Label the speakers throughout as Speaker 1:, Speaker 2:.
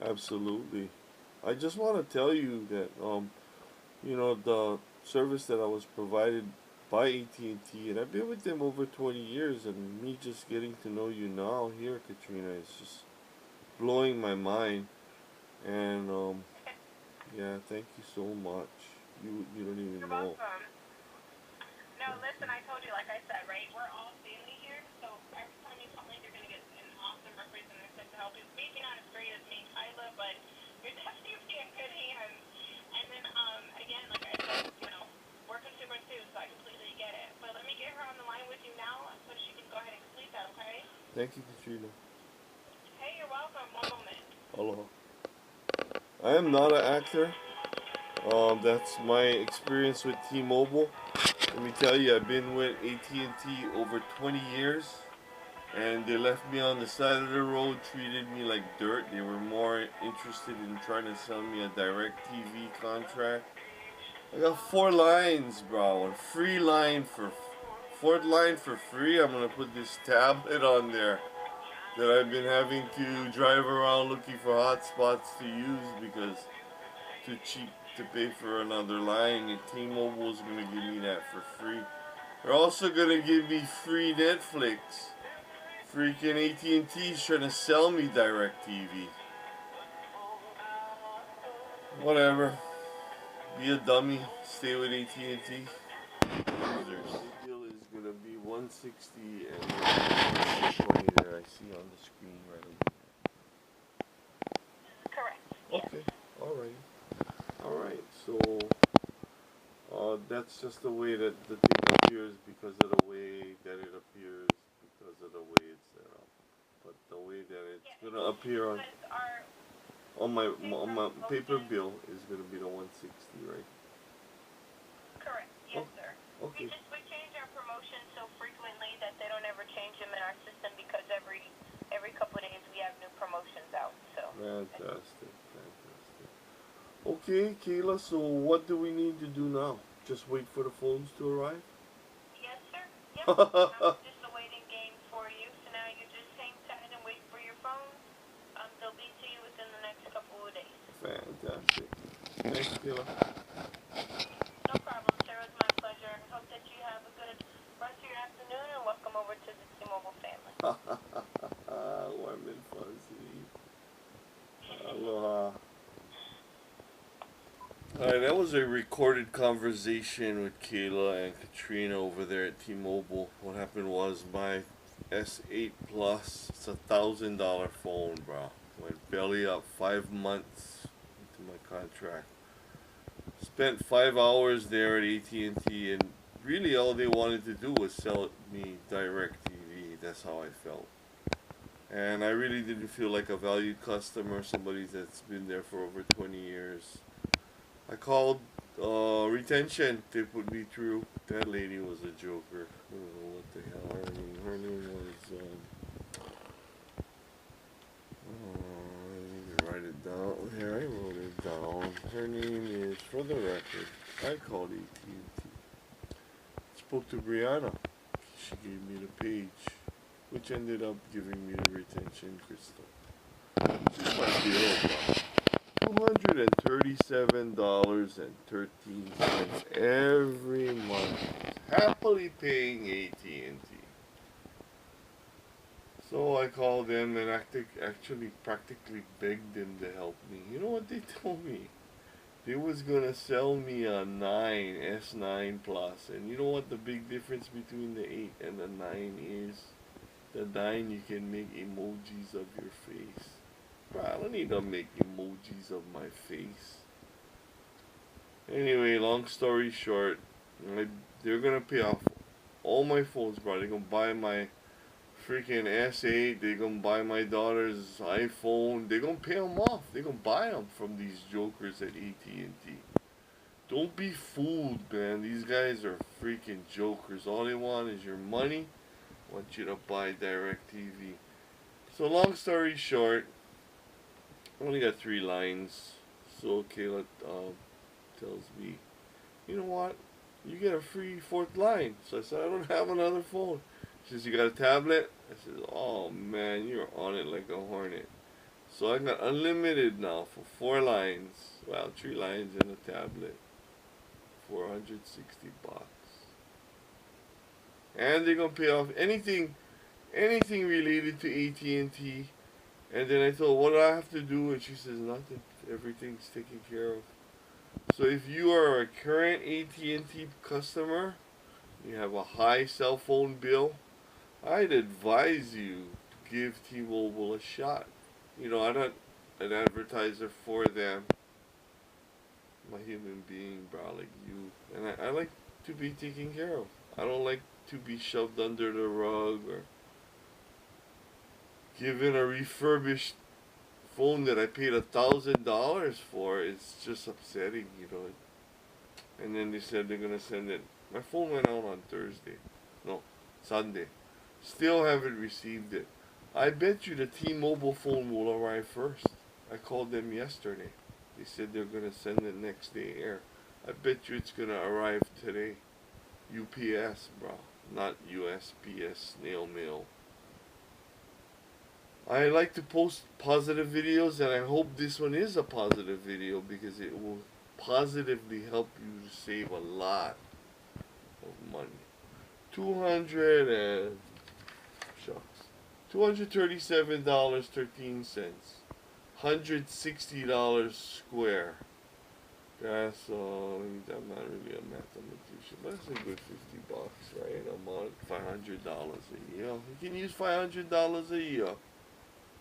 Speaker 1: Absolutely. I just want to tell you that the service that I was provided by AT&T, and I've been with them over 20 years, and me just getting to know you now here, Katrina, is just blowing my mind. And yeah, thank you so much. You don't even
Speaker 2: You're
Speaker 1: know.
Speaker 2: welcome. No,
Speaker 1: Thank
Speaker 2: listen,
Speaker 1: you.
Speaker 2: I told you, like I said, right? We're all family here, so every time you call me, you're gonna get an awesome representative to help you. Maybe not as great as me, Kyla, but you're definitely in good hands. And then, again, like I said, we're consumers too, so I completely get it. But let me get her on the line with you now so she can go ahead and complete that, okay?
Speaker 1: Thank you, Katrina.
Speaker 2: Hey, you're welcome. One moment.
Speaker 1: Aloha. I am not an actor. That's my experience with T-Mobile. Let me tell you, I've been with AT&T over 20 years, and they left me on the side of the road, treated me like dirt. They were more interested in trying to sell me a direct TV contract. I got 4 lines, bro. A free line for fourth line for free. I'm gonna put this tablet on there that I've been having to drive around looking for hotspots to use because too cheap to pay for another line. And T-Mobile's gonna give me that for free. They're also gonna give me free Netflix. Freaking AT&T's trying to sell me direct TV. Whatever. Be a dummy. Stay with AT&T. Losers. The deal is gonna be 160 and 20 there. I see on the screen right
Speaker 2: Correct.
Speaker 1: away.
Speaker 2: Yes.
Speaker 1: Okay. Alright. Alright. So that's just the way that the thing appears because of the way that it appears because of the way it's set up. But the way that it's
Speaker 2: Yeah,
Speaker 1: gonna appear
Speaker 2: you guys are
Speaker 1: on
Speaker 2: paper
Speaker 1: my paper
Speaker 2: promotion.
Speaker 1: bill is gonna be the 160, right?
Speaker 2: Correct. Yes,
Speaker 1: Oh,
Speaker 2: sir.
Speaker 1: okay.
Speaker 2: We change our promotions so frequently that they don't ever change them in our system because every couple of days we have new promotions out. So.
Speaker 1: Fantastic, fantastic. Okay, Kayla. So what do we need to do now? Just wait for the phones to arrive.
Speaker 2: Yes, sir. Yep. Now it's just a waiting game for you. So now you just hang tight and wait for your phones. They'll be to you within the next couple of days.
Speaker 1: Fantastic. Thanks, Kayla.
Speaker 2: No problem, sir. It was my pleasure. I hope that you have a good rest of your afternoon and welcome over to the T-Mobile family.
Speaker 1: Warm and fuzzy. Aloha. Alright, that was a recorded conversation with Kayla and Katrina over there at T-Mobile. What happened was my S8 Plus, it's $1,000 phone, bro. Went belly up 5 months into my contract. Spent 5 hours there at AT&T, and really all they wanted to do was sell me direct TV. That's how I felt. And I really didn't feel like a valued customer, somebody that's been there for over 20 years. I called retention. They put me through. That lady was a joker. I don't know what the hell her name was. I need to write it down. Here, I wrote it down. Her name is, for the record, I called AT&T. Spoke to Brianna. She gave me the page, which ended up giving me the retention crystal. This is my bill, bro. $237.13 every month. Happily paying AT&T. So I called them and actually practically begged them to help me. You know what they told me? They was gonna sell me a 9 S9 Plus, and you know what the big difference between the 8 and the 9 is? The 9 you can make emojis of your face. Bro, I don't need to make emojis of my face. Anyway, long story short, they're gonna pay off all my phones, bro. They're gonna buy my freaking S8. They're gonna buy my daughter's iPhone. They're gonna pay them off. They're gonna buy them from these jokers at AT&T. Don't be fooled, man. These guys are freaking jokers. All they want is your money. Want you to buy direct TV. So long story short, I only got 3 lines. So Kayla tells me, you know what? You get a free fourth line. So I said, I don't have another phone. She says, you got a tablet? I said, oh man, you're on it like a hornet. So I got unlimited now for 4 lines. Well, 3 lines and a tablet. $460. And they're gonna pay off anything related to AT&T. And then I thought, what do I have to do? And she says, nothing. Everything's taken care of. So if you are a current AT&T customer, you have a high cell phone bill, I'd advise you to give T-Mobile a shot. You know, I'm not an advertiser for them. I'm a human being, bro, like you. And I like to be taken care of. I don't like to be shoved under the rug or given a refurbished phone that I paid $1,000 for. It's just upsetting, you know. And then they said they're gonna send it. My phone went out on Thursday. No, Sunday. Still haven't received it. I bet you the T-Mobile phone will arrive first. I called them yesterday. They said they're gonna send it next day air. I bet you it's gonna arrive today. UPS, bro, not USPS snail mail. I like to post positive videos, and I hope this one is a positive video because it will positively help you to save a lot of money. 200 and shucks. $237.13. $160 square. That's I'm not really a mathematician, but it's a good $50, right? A month, $500 a year. You can use $500 a year.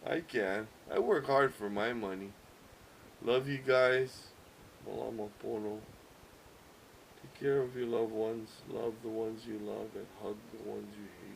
Speaker 1: I can. I work hard for my money. Love you guys. Malama Pono. Take care of your loved ones. Love the ones you love and hug the ones you hate.